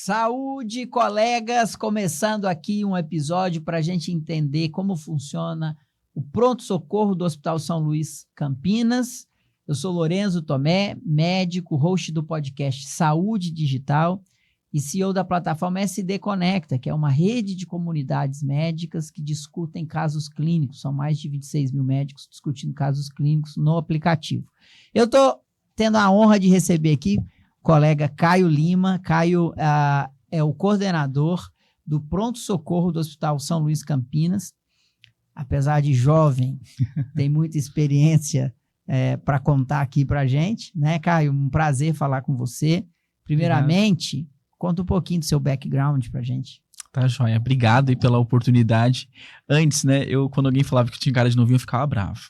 Saúde, colegas! Começando aqui um episódio para a gente entender como funciona o pronto-socorro do Hospital São Luís Campinas. Eu sou Lorenzo Tomé, médico, host do podcast Saúde Digital e CEO da plataforma SD Conecta, que é uma rede de comunidades médicas que discutem casos clínicos. São mais de 26 mil médicos discutindo casos clínicos no aplicativo. Eu estou tendo a honra de receber aqui colega Caio Lima. Caio é o coordenador do pronto-socorro do Hospital São Luís Campinas. Apesar de jovem, tem muita experiência para contar aqui para a gente, né, Caio? Um prazer falar com você. Primeiramente, conta um pouquinho do seu background para a gente. Tá, joia. Obrigado aí pela oportunidade. Antes, né, quando alguém falava que eu tinha cara de novinho, eu ficava bravo.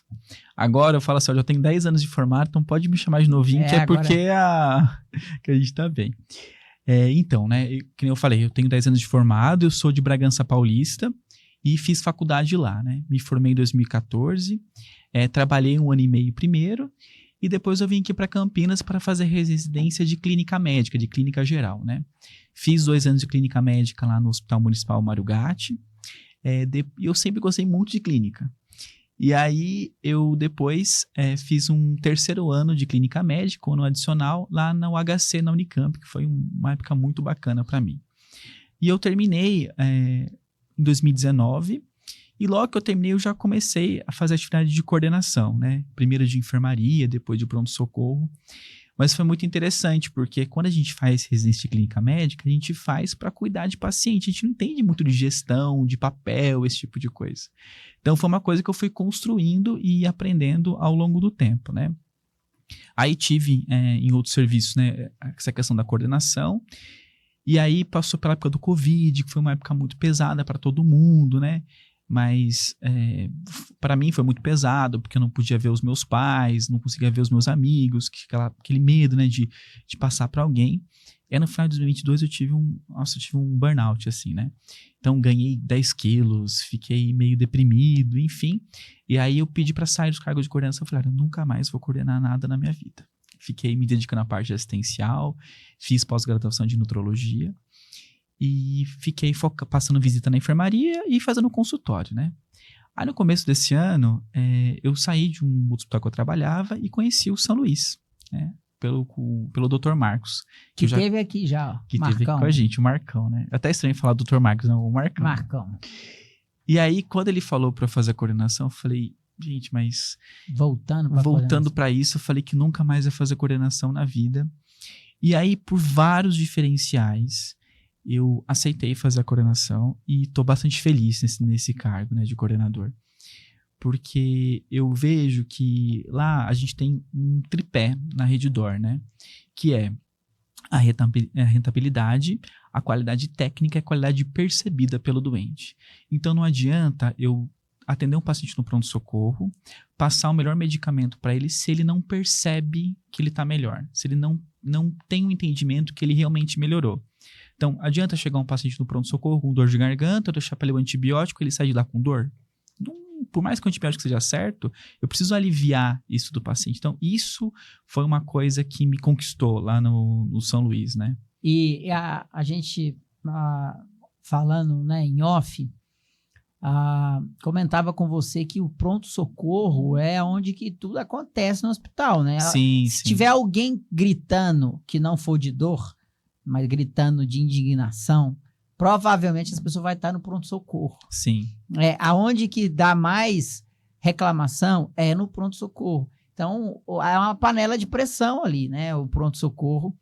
Agora eu falo assim, eu já tenho 10 anos de formado, então pode me chamar de novinho, que é agora... porque que a gente tá bem. Então, né, que nem eu falei, eu tenho 10 anos de formado, eu sou de Bragança Paulista e fiz faculdade lá, né? Me formei em 2014, trabalhei 1 ano e meio primeiro, e depois eu vim aqui para Campinas para fazer residência de clínica médica, de clínica geral, né? Fiz 2 anos de clínica médica lá no Hospital Municipal Mário Gatti. Eu sempre gostei muito de clínica. E aí, eu depois fiz um 3º ano de clínica médica, um ano adicional, lá na UHC, na Unicamp, que foi uma época muito bacana para mim. E eu terminei em 2019, e logo que eu terminei, eu já comecei a fazer atividade de coordenação, né? Primeiro de enfermaria, depois de pronto-socorro. Mas foi muito interessante, porque quando a gente faz residência de clínica médica, a gente faz para cuidar de paciente. A gente não entende muito de gestão, de papel, esse tipo de coisa. Então, foi uma coisa que eu fui construindo e aprendendo ao longo do tempo, né? Aí tive em outros serviços, né, essa questão da coordenação. E aí passou pela época do Covid, que foi uma época muito pesada para todo mundo, né? Mas para mim foi muito pesado, porque eu não podia ver os meus pais, não conseguia ver os meus amigos, aquele medo, né, de passar para alguém. E no final de 2022 eu tive um burnout, assim, né? Então ganhei 10 quilos, fiquei meio deprimido, enfim. E aí eu pedi para sair dos cargos de coordenação. Eu falei, eu nunca mais vou coordenar nada na minha vida. Fiquei me dedicando à parte assistencial, fiz pós-graduação de nutrologia. E fiquei passando visita na enfermaria e fazendo consultório, né? Aí no começo desse ano, eu saí de um hospital que eu trabalhava e conheci o São Luís, né? Pelo Dr. Marcos. Que teve aqui já, ó. Que Marcão. Teve aqui com a gente, o Marcão, né? Até estranho falar Dr. Marcos, não, o Marcão. Marcão. E aí, quando ele falou para fazer a coordenação, eu falei, gente, mas... Voltando para isso, eu falei que nunca mais ia fazer coordenação na vida. E aí, por vários diferenciais... eu aceitei fazer a coordenação e estou bastante feliz nesse cargo, né, de coordenador. Porque eu vejo que lá a gente tem um tripé na Redditor, né? Que é a rentabilidade, a qualidade técnica e a qualidade percebida pelo doente. Então não adianta eu atender um paciente no pronto-socorro, passar o melhor medicamento para ele se ele não percebe que ele está melhor, se ele não tem um entendimento que ele realmente melhorou. Então, adianta chegar um paciente no pronto-socorro com dor de garganta, eu deixar para ele o antibiótico, ele sai de lá com dor? Não, por mais que o antibiótico seja certo, eu preciso aliviar isso do paciente. Então, isso foi uma coisa que me conquistou lá no São Luís, né? E a gente, falando, né, em off, comentava com você que o pronto-socorro é onde que tudo acontece no hospital, né? Sim, Se tiver alguém gritando que não for de dor, mas gritando de indignação, provavelmente essa pessoa vai estar no pronto-socorro. Sim. Aonde que dá mais reclamação é no pronto-socorro. Então, é uma panela de pressão ali, né? O pronto-socorro.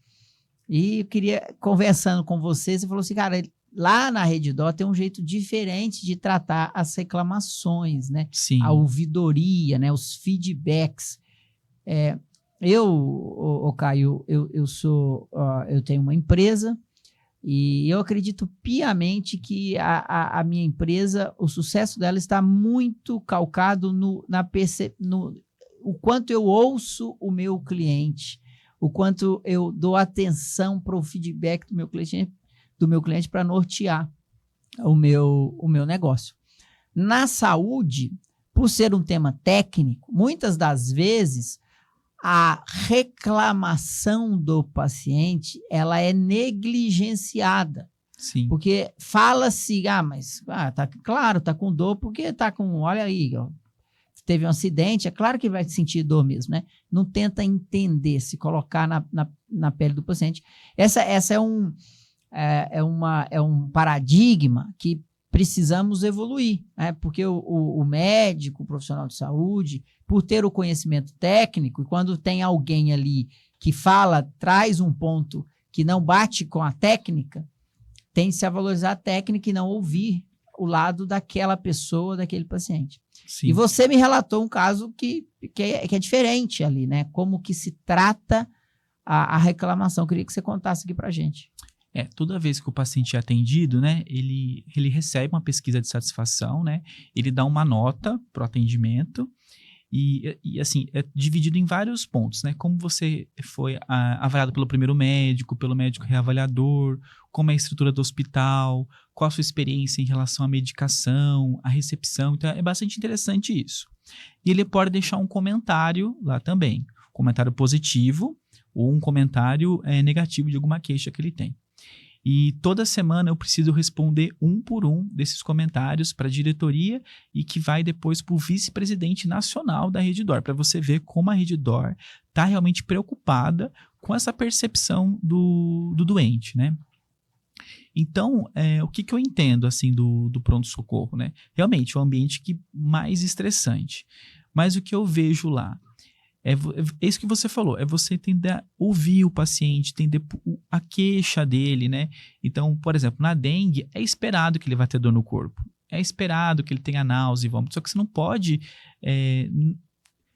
E eu queria, conversando com você falou assim, cara, lá na Redditor tem um jeito diferente de tratar as reclamações, né? Sim. A ouvidoria, né? Os feedbacks. Caio, eu tenho uma empresa e eu acredito piamente que a minha empresa, o sucesso dela está muito calcado no o quanto eu ouço o meu cliente, o quanto eu dou atenção para o feedback do meu cliente para nortear o meu negócio. Na saúde, por ser um tema técnico, muitas das vezes a reclamação do paciente, ela é negligenciada. Sim. Porque fala-se, tá claro, tá com dor porque tá com, olha aí, ó, teve um acidente, é claro que vai sentir dor mesmo, né? Não tenta entender, se colocar na pele do paciente. Essa é um paradigma que precisamos evoluir, né? Porque o médico, o profissional de saúde, por ter o conhecimento técnico, e quando tem alguém ali que traz um ponto que não bate com a técnica, tende-se a valorizar a técnica e não ouvir o lado daquela pessoa, daquele paciente. Sim. E você me relatou um caso que é diferente ali, né? Como que se trata a reclamação. Eu queria que você contasse aqui pra gente. Toda vez que o paciente é atendido, né, ele recebe uma pesquisa de satisfação, né, ele dá uma nota pro atendimento e assim, é dividido em vários pontos, né, como você foi avaliado pelo primeiro médico, pelo médico reavaliador, como é a estrutura do hospital, qual a sua experiência em relação à medicação, à recepção, então é bastante interessante isso. E ele pode deixar um comentário lá também, comentário positivo ou um comentário negativo de alguma queixa que ele tem. E toda semana eu preciso responder um por um desses comentários para a diretoria e que vai depois para o vice-presidente nacional da Redditor, para você ver como a Redditor está realmente preocupada com essa percepção do doente, né? Então, o que eu entendo assim do pronto-socorro, né? Realmente, é o ambiente mais estressante. Mas o que eu vejo lá é isso que você falou, é você tentar ouvir o paciente, entender a queixa dele, né? Então, por exemplo, na dengue, é esperado que ele vá ter dor no corpo. É esperado que ele tenha náusea e vômito. Só que você não pode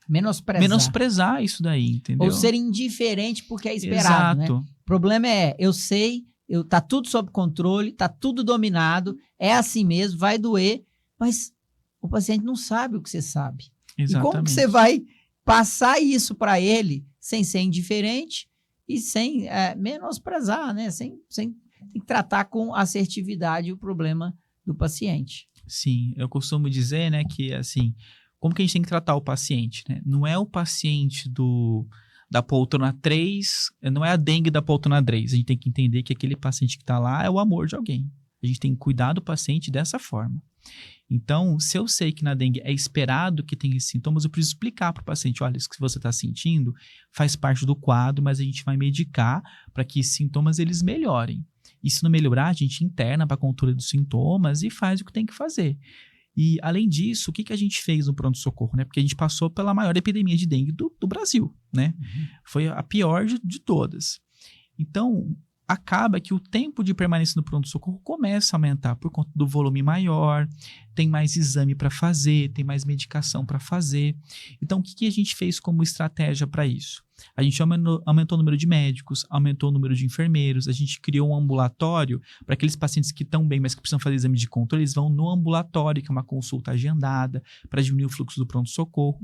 menosprezar isso daí, entendeu? Ou ser indiferente porque é esperado, Exato. Né? O problema eu sei, tá tudo sob controle, tá tudo dominado, é assim mesmo, vai doer, mas o paciente não sabe o que você sabe. Exatamente. E como que você vai passar isso para ele sem ser indiferente e sem menosprezar, né? Sem tratar com assertividade o problema do paciente. Sim, eu costumo dizer, né, que assim, como que a gente tem que tratar o paciente, né? Não é o paciente da poltrona 3, não é a dengue da poltrona 3. A gente tem que entender que aquele paciente que está lá é o amor de alguém. A gente tem que cuidar do paciente dessa forma. Então, se eu sei que na dengue é esperado que tenha esses sintomas, eu preciso explicar para o paciente, olha, isso que você está sentindo faz parte do quadro, mas a gente vai medicar para que esses sintomas eles melhorem. E se não melhorar, a gente interna para a controle dos sintomas e faz o que tem que fazer. E, além disso, o que a gente fez no pronto-socorro, né? Porque a gente passou pela maior epidemia de dengue do Brasil, né? Uhum. Foi a pior de todas. Então, acaba que o tempo de permanência no pronto-socorro começa a aumentar por conta do volume maior, tem mais exame para fazer, tem mais medicação para fazer. Então, o que a gente fez como estratégia para isso? A gente aumentou o número de médicos, aumentou o número de enfermeiros, a gente criou um ambulatório para aqueles pacientes que estão bem, mas que precisam fazer exame de controle, eles vão no ambulatório, que é uma consulta agendada, para diminuir o fluxo do pronto-socorro.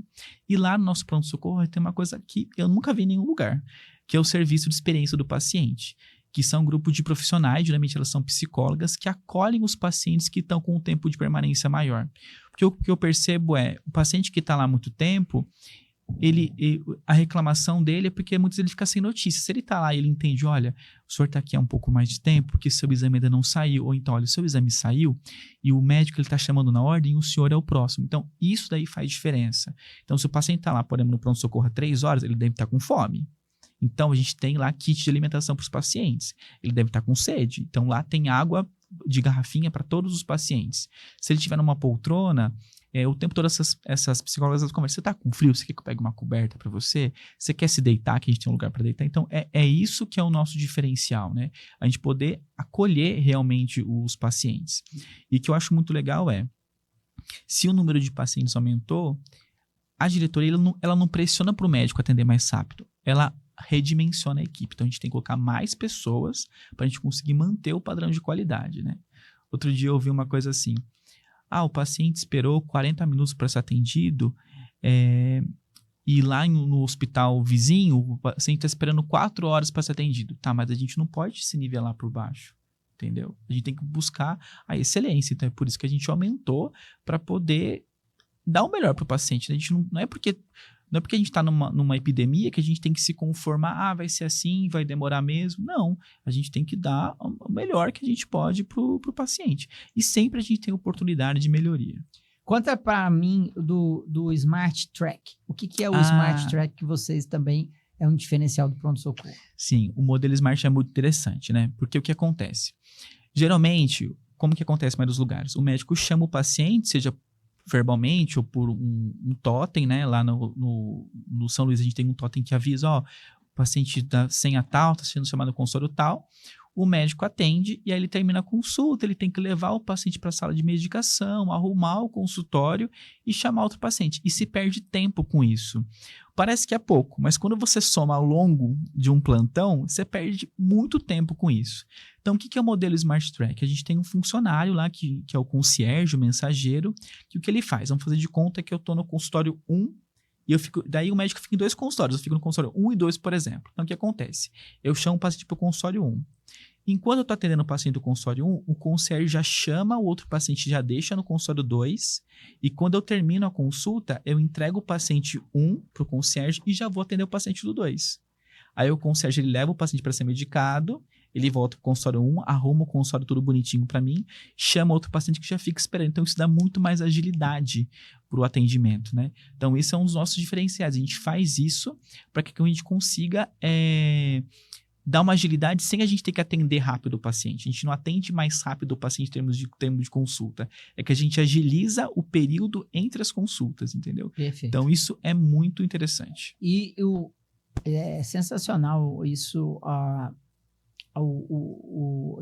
E lá no nosso pronto-socorro tem uma coisa que eu nunca vi em nenhum lugar, que é o serviço de experiência do paciente, que são um grupo de profissionais, geralmente elas são psicólogas, que acolhem os pacientes que estão com um tempo de permanência maior. Porque o que eu percebo o paciente que está lá há muito tempo, a reclamação dele é porque muitas vezes ele fica sem notícia. Se ele está lá e ele entende, olha, o senhor está aqui há um pouco mais de tempo, porque seu exame ainda não saiu, ou então, olha, o seu exame saiu e o médico ele está chamando na ordem e o senhor é o próximo. Então, isso daí faz diferença. Então, se o paciente está lá, por exemplo, no pronto-socorro há 3 horas, ele deve estar com fome. Então, a gente tem lá kit de alimentação para os pacientes. Ele deve estar com sede. Então, lá tem água de garrafinha para todos os pacientes. Se ele estiver numa poltrona, o tempo todo essas psicólogas conversam. Você está com frio? Você quer que eu pegue uma coberta para você? Você quer se deitar, que a gente tem um lugar para deitar? Então, é isso que é o nosso diferencial, né? A gente poder acolher realmente os pacientes. E o que eu acho muito legal se o número de pacientes aumentou, a diretoria ela não pressiona para o médico atender mais rápido. Ela redimensiona a equipe. Então, a gente tem que colocar mais pessoas para a gente conseguir manter o padrão de qualidade, né? Outro dia eu ouvi uma coisa assim, o paciente esperou 40 minutos para ser atendido e lá no hospital vizinho, o paciente está esperando 4 horas para ser atendido. Tá, mas a gente não pode se nivelar por baixo, entendeu? A gente tem que buscar a excelência. Então, é por isso que a gente aumentou para poder dar o melhor para o paciente. A gente não é porque Não é porque a gente está numa epidemia que a gente tem que se conformar, vai ser assim, vai demorar mesmo. Não, a gente tem que dar o melhor que a gente pode para o paciente. E sempre a gente tem oportunidade de melhoria. Conta para mim do Smart Track. O que é o Smart Track que vocês também é um diferencial do pronto-socorro? Sim, o modelo Smart é muito interessante, né? Porque o que acontece? Geralmente, como que acontece em vários lugares? O médico chama o paciente, seja verbalmente ou por um totem, né? Lá no São Luís a gente tem um totem que avisa, ó, o paciente da senha tal, está sendo chamado consultório tal. O médico atende e aí ele termina a consulta, ele tem que levar o paciente para a sala de medicação, arrumar o consultório e chamar outro paciente. E se perde tempo com isso. Parece que é pouco, mas quando você soma ao longo de um plantão, você perde muito tempo com isso. Então, o que é o modelo Smart Track? A gente tem um funcionário lá, que é o concierge, o mensageiro, que o que ele faz? Vamos fazer de conta que eu estou no consultório 1, e daí o médico fica em 2 consultórios, eu fico no consultório 1 e 2, por exemplo. Então, o que acontece? Eu chamo o paciente para o consultório 1. Enquanto eu estou atendendo o paciente do consultório 1, o concierge já chama o outro paciente, já deixa no consultório 2, e quando eu termino a consulta, eu entrego o paciente 1 para o concierge e já vou atender o paciente do 2. Aí o concierge ele leva o paciente para ser medicado, ele volta para o consultório 1, arruma o consultório tudo bonitinho para mim, chama outro paciente que já fica esperando. Então, isso dá muito mais agilidade para o atendimento, né? Então, esse é um dos nossos diferenciais. A gente faz isso para que a gente consiga dar uma agilidade sem a gente ter que atender rápido o paciente. A gente não atende mais rápido o paciente em termos de consulta. É que a gente agiliza o período entre as consultas, entendeu? Perfeito. Então, isso é muito interessante. E é sensacional isso,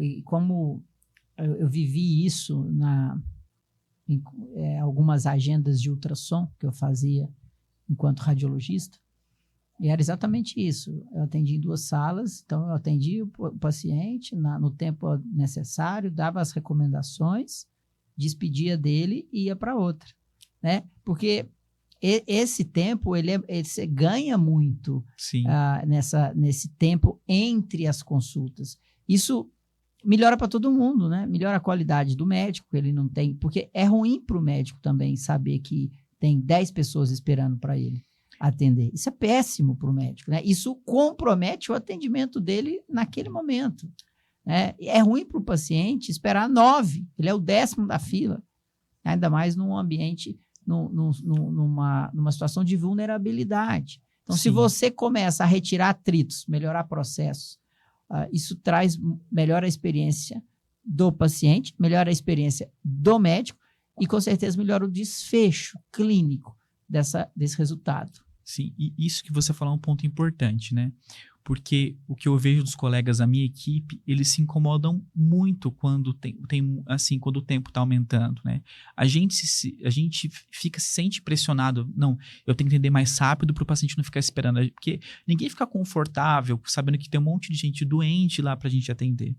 e como eu vivi isso em algumas agendas de ultrassom que eu fazia enquanto radiologista, e era exatamente isso. Eu atendi em 2 salas, então eu atendi o paciente no tempo necessário, dava as recomendações, despedia dele e ia para outra, né? Porque esse tempo, você ganha muito nesse tempo entre as consultas. Isso melhora para todo mundo, né? Melhora a qualidade do médico, ele não tem... Porque é ruim para o médico também saber que tem 10 pessoas esperando para ele atender. Isso é péssimo para o médico, né? Isso compromete o atendimento dele naquele momento, né? É ruim para o paciente esperar 9, ele é o 10º da fila, ainda mais num ambiente... numa situação de vulnerabilidade. Então, se você começa a retirar atritos, melhorar processos, isso melhora a experiência do paciente, melhora a experiência do médico e, com certeza, melhora o desfecho clínico desse resultado. Sim, e isso que você falou é um ponto importante, né? Porque o que eu vejo dos colegas da minha equipe, eles se incomodam muito quando quando o tempo está aumentando, né? A gente se sente pressionado. Não, eu tenho que entender mais rápido para o paciente não ficar esperando. Porque ninguém fica confortável sabendo que tem um monte de gente doente lá para a gente atender.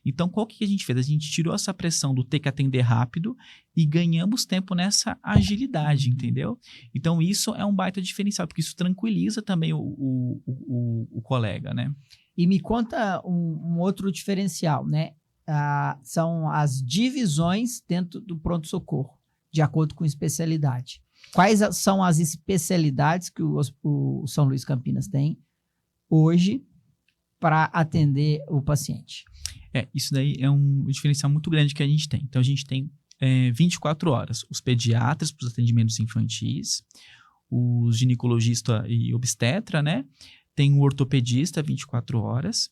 Então, qual que a gente fez? A gente tirou essa pressão do ter que atender rápido e ganhamos tempo nessa agilidade, entendeu? Então, isso é um baita diferencial, porque isso tranquiliza também o colega, né? E me conta um outro diferencial, né? São as divisões dentro do pronto-socorro, de acordo com especialidade. Quais são as especialidades que o São Luís Campinas tem hoje para atender o paciente? Isso daí é um diferencial muito grande que a gente tem. Então, a gente tem 24 horas. Os pediatras para os atendimentos infantis, os ginecologista e obstetra, né? Tem o ortopedista 24 horas.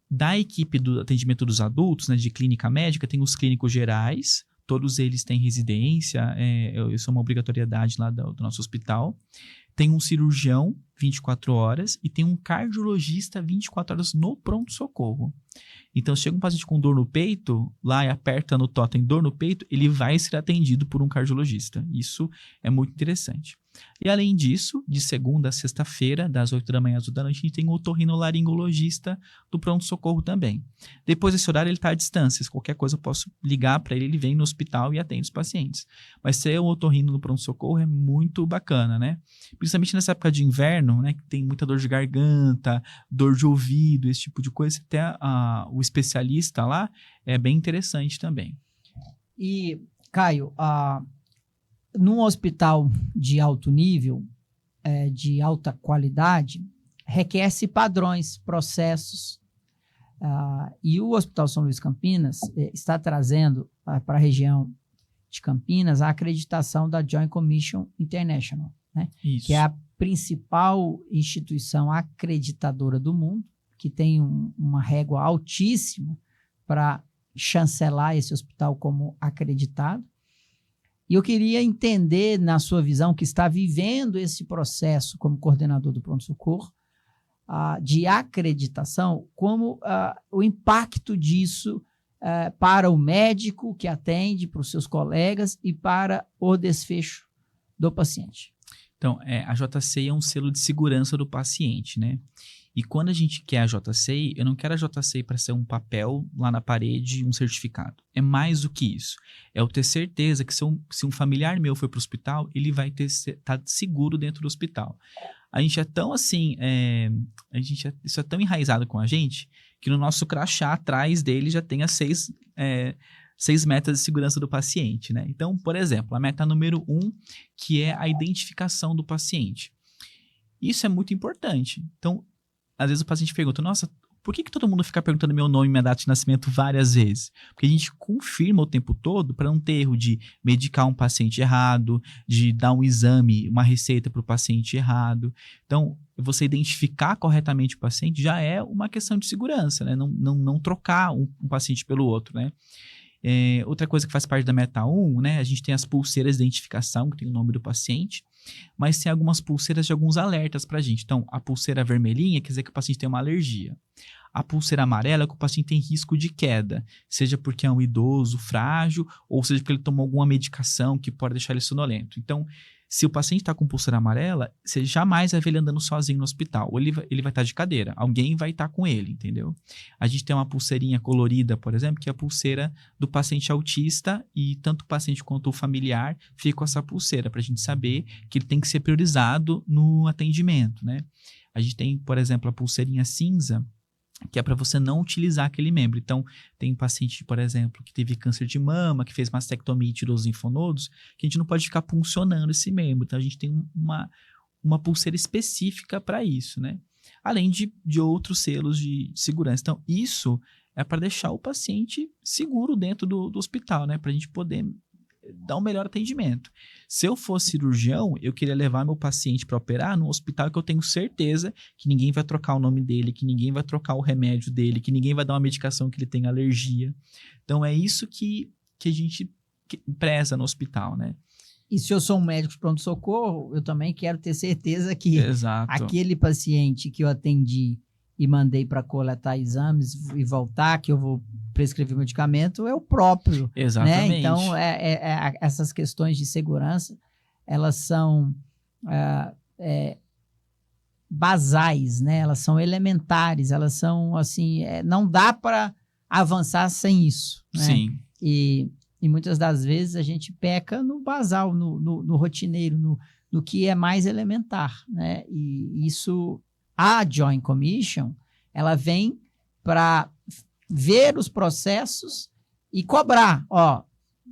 Da equipe do atendimento dos adultos, né, de clínica médica, tem os clínicos gerais. Todos eles têm residência, isso é uma obrigatoriedade lá do nosso hospital. Tem um cirurgião 24 horas e tem um cardiologista 24 horas no pronto-socorro. Então, chega um paciente com dor no peito, lá e aperta no totem dor no peito, ele vai ser atendido por um cardiologista. Isso é muito interessante. E além disso, de segunda a sexta-feira, das 8 da manhã às 8 da noite, a gente tem o otorrinolaringologista do pronto-socorro também. Depois desse horário, ele está à distância. Se qualquer coisa eu posso ligar para ele, ele vem no hospital e atende os pacientes. Mas ser o otorrino no pronto-socorro é muito bacana, né? Principalmente nessa época de inverno, né, que tem muita dor de garganta, dor de ouvido, esse tipo de coisa. Até o especialista lá é bem interessante também. E, Caio, num hospital de alto nível, de alta qualidade requer-se padrões, processos, e o Hospital São Luís Campinas está trazendo para a região de Campinas a acreditação da Joint Commission International, né? Que é a principal instituição acreditadora do mundo, que tem uma régua altíssima para chancelar esse hospital como acreditado. E eu queria entender, na sua visão, que está vivendo esse processo como coordenador do pronto-socorro, de acreditação, como o impacto disso para o médico que atende, para os seus colegas e para o desfecho do paciente. Então, a JCI é um selo de segurança do paciente, né? E quando a gente quer a JCI, eu não quero a JCI para ser um papel lá na parede, um certificado. É mais do que isso. É eu ter certeza que se um familiar meu for para o hospital, ele vai estar seguro dentro do hospital. A gente é tão assim, isso é tão enraizado com a gente, que no nosso crachá atrás dele já tem as 6 metas de segurança do paciente, né? Então, por exemplo, a meta número 1, que é a identificação do paciente. Isso é muito importante. Então, às vezes o paciente pergunta, nossa, por que todo mundo fica perguntando meu nome e minha data de nascimento várias vezes? Porque a gente confirma o tempo todo para não ter erro de medicar um paciente errado, de dar um exame, uma receita para o paciente errado. Então, você identificar corretamente o paciente já é uma questão de segurança, né? Não trocar um paciente pelo outro, né? Outra coisa que faz parte da meta 1, né? A gente tem as pulseiras de identificação, que tem o nome do paciente, mas tem algumas pulseiras de alguns alertas pra gente. Então, a pulseira vermelhinha quer dizer que o paciente tem uma alergia. A pulseira amarela é que o paciente tem risco de queda, seja porque é um idoso frágil, ou seja porque ele tomou alguma medicação que pode deixar ele sonolento. Então, se o paciente está com pulseira amarela, você jamais vai ver ele andando sozinho no hospital. Ou ele vai estar de cadeira. Alguém vai estar com ele, entendeu? A gente tem uma pulseirinha colorida, por exemplo, que é a pulseira do paciente autista, e tanto o paciente quanto o familiar fica com essa pulseira, para a gente saber que ele tem que ser priorizado no atendimento, né? A gente tem, por exemplo, a pulseirinha cinza, que é para você não utilizar aquele membro. Então, tem paciente, por exemplo, que teve câncer de mama, que fez mastectomia e tirou os linfonodos, que a gente não pode ficar puncionando esse membro. Então, a gente tem uma pulseira específica para isso, né? Além de outros selos de segurança. Então, isso é para deixar o paciente seguro dentro do hospital, né? Para a gente poder dar um melhor atendimento. Se eu fosse cirurgião, eu queria levar meu paciente para operar num hospital que eu tenho certeza que ninguém vai trocar o nome dele, que ninguém vai trocar o remédio dele, que ninguém vai dar uma medicação que ele tem alergia. Então, é isso que a gente preza no hospital, né? E se eu sou um médico de pronto-socorro, eu também quero ter certeza que aquele paciente que eu atendi e mandei para coletar exames e voltar, que eu vou prescrever medicamento, é o próprio. Exatamente. Né? Então, essas questões de segurança, elas são basais, né? Elas são elementares, elas são assim, não dá para avançar sem isso. Né? Sim. E muitas das vezes a gente peca no basal, no rotineiro, no que é mais elementar. Né? E isso... A Joint Commission, ela vem para ver os processos e cobrar. Ó,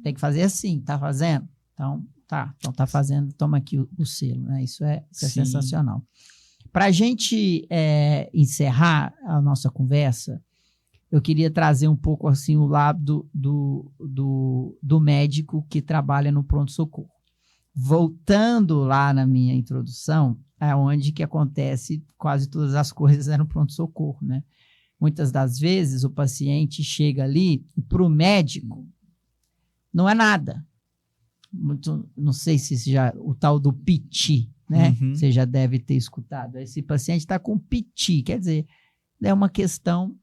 tem que fazer assim, tá fazendo? Então tá fazendo, toma aqui o selo. Né? Isso é sensacional. Para a gente encerrar a nossa conversa, eu queria trazer um pouco assim o lado do médico que trabalha no pronto-socorro. Voltando lá na minha introdução, é onde que acontece quase todas as coisas no pronto-socorro, né? Muitas das vezes o paciente chega ali e para o médico não é nada. Não sei se já o tal do piti, né? Uhum. Você já deve ter escutado. Esse paciente está com piti, quer dizer, é uma questão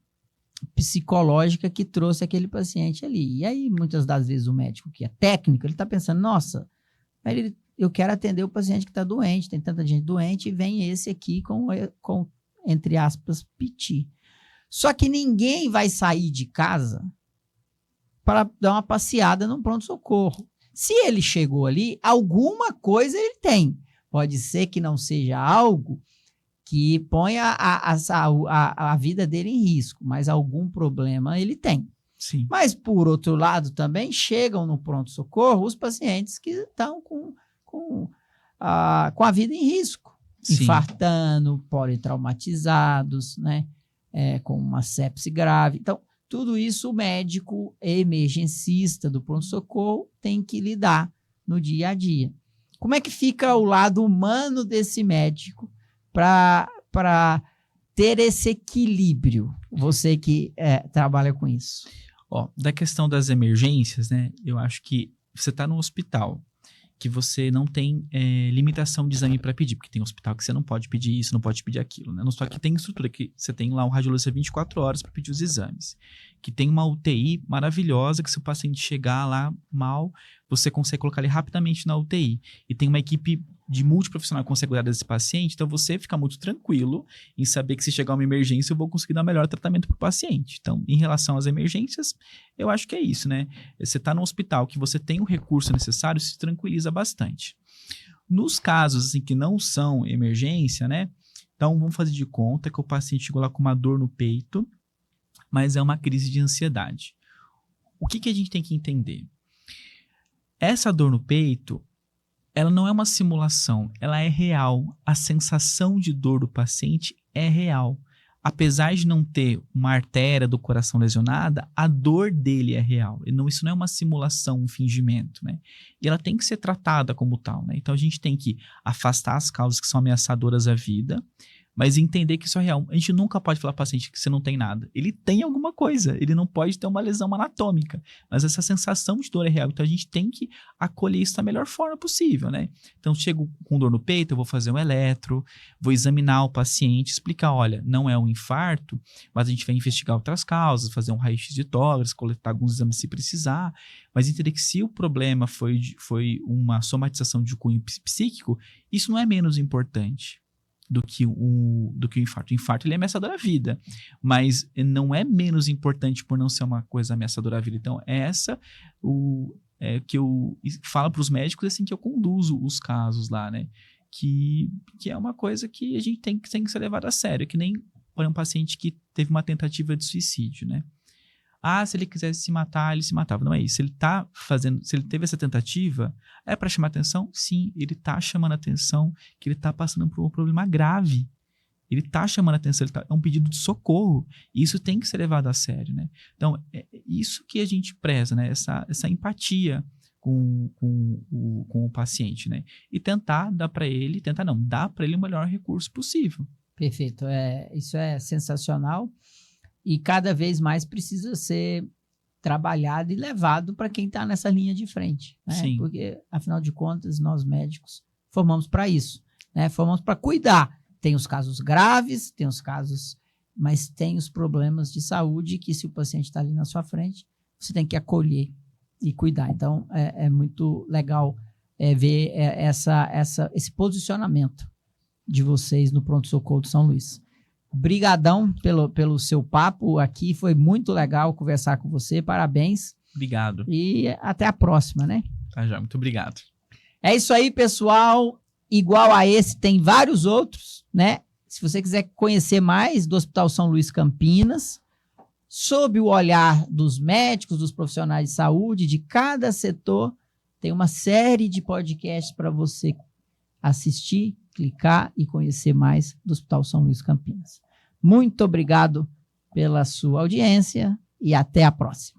psicológica que trouxe aquele paciente ali. E aí, muitas das vezes, o médico que é técnico, ele está pensando, nossa, eu quero atender o paciente que está doente, tem tanta gente doente, e vem esse aqui com entre aspas, piti. Só que ninguém vai sair de casa para dar uma passeada no pronto-socorro. Se ele chegou ali, alguma coisa ele tem. Pode ser que não seja algo que ponha a vida dele em risco, mas algum problema ele tem. Sim. Mas, por outro lado, também chegam no pronto-socorro os pacientes que estão com a vida em risco. Sim. infartando, politraumatizados, né? Com uma sepse grave. Então, tudo isso o médico emergencista do pronto-socorro tem que lidar no dia a dia. Como é que fica o lado humano desse médico para ter esse equilíbrio? Você que trabalha com isso. Da questão das emergências, né? Eu acho que você está no hospital, que você não tem limitação de exame para pedir, porque tem hospital que você não pode pedir isso, não pode pedir aquilo, né? No hospital que tem estrutura, que você tem lá um radiologista 24 horas para pedir os exames, que tem uma UTI maravilhosa, que se o paciente chegar lá mal, você consegue colocar ele rapidamente na UTI, e tem uma equipe de multiprofissional que consegue cuidar desse paciente, então você fica muito tranquilo em saber que se chegar uma emergência eu vou conseguir dar o melhor tratamento para o paciente. Então, em relação às emergências, eu acho que é isso, né? Você está no hospital que você tem o recurso necessário, se tranquiliza bastante. Nos casos assim, que não são emergência, né? Então, vamos fazer de conta que o paciente chegou lá com uma dor no peito, mas é uma crise de ansiedade. O que a gente tem que entender? Essa dor no peito, ela não é uma simulação, ela é real. A sensação de dor do paciente é real. Apesar de não ter uma artéria do coração lesionada, a dor dele é real. Isso não é uma simulação, um fingimento, né? E ela tem que ser tratada como tal, né? Então a gente tem que afastar as causas que são ameaçadoras à vida, mas entender que isso é real. A gente nunca pode falar para o paciente que você não tem nada. Ele tem alguma coisa, ele não pode ter uma lesão anatômica, mas essa sensação de dor é real. Então a gente tem que acolher isso da melhor forma possível, né? Então chego com dor no peito, eu vou fazer um eletro, vou examinar o paciente, explicar, olha, não é um infarto, mas a gente vai investigar outras causas, fazer um raio-x de tórax, coletar alguns exames se precisar, mas entender que se o problema foi uma somatização de cunho psíquico, isso não é menos importante do que o infarto. O infarto ele é ameaçador à vida, mas não é menos importante por não ser uma coisa ameaçadora à vida. Então, que eu falo para os médicos, assim que eu conduzo os casos lá, né? Que é uma coisa que a gente tem que ser levado a sério, que nem para um paciente que teve uma tentativa de suicídio, né? Se ele quisesse se matar, ele se matava. Não é isso. Se ele teve essa tentativa, é para chamar atenção? Sim, ele está chamando atenção que ele está passando por um problema grave. Ele está chamando atenção, é um pedido de socorro. E isso tem que ser levado a sério, né? Então, é isso que a gente preza, né? Essa empatia com o paciente, né? E tentar dar para ele o melhor recurso possível. Perfeito. Isso é sensacional. E cada vez mais precisa ser trabalhado e levado para quem está nessa linha de frente, né? Sim. Porque, afinal de contas, nós médicos formamos para isso, né? Formamos para cuidar. Tem os casos graves, tem os casos, mas tem os problemas de saúde que, se o paciente está ali na sua frente, você tem que acolher e cuidar. Então, é muito legal ver esse posicionamento de vocês no Pronto-Socorro de São Luís. Brigadão pelo seu papo aqui, foi muito legal conversar com você, parabéns. Obrigado. E até a próxima, né? Tá já, muito obrigado. É isso aí, pessoal. Igual a esse, tem vários outros, né? Se você quiser conhecer mais do Hospital São Luís Campinas, sob o olhar dos médicos, dos profissionais de saúde, de cada setor, tem uma série de podcasts para você assistir, clicar e conhecer mais do Hospital São Luís Campinas. Muito obrigado pela sua audiência e até a próxima.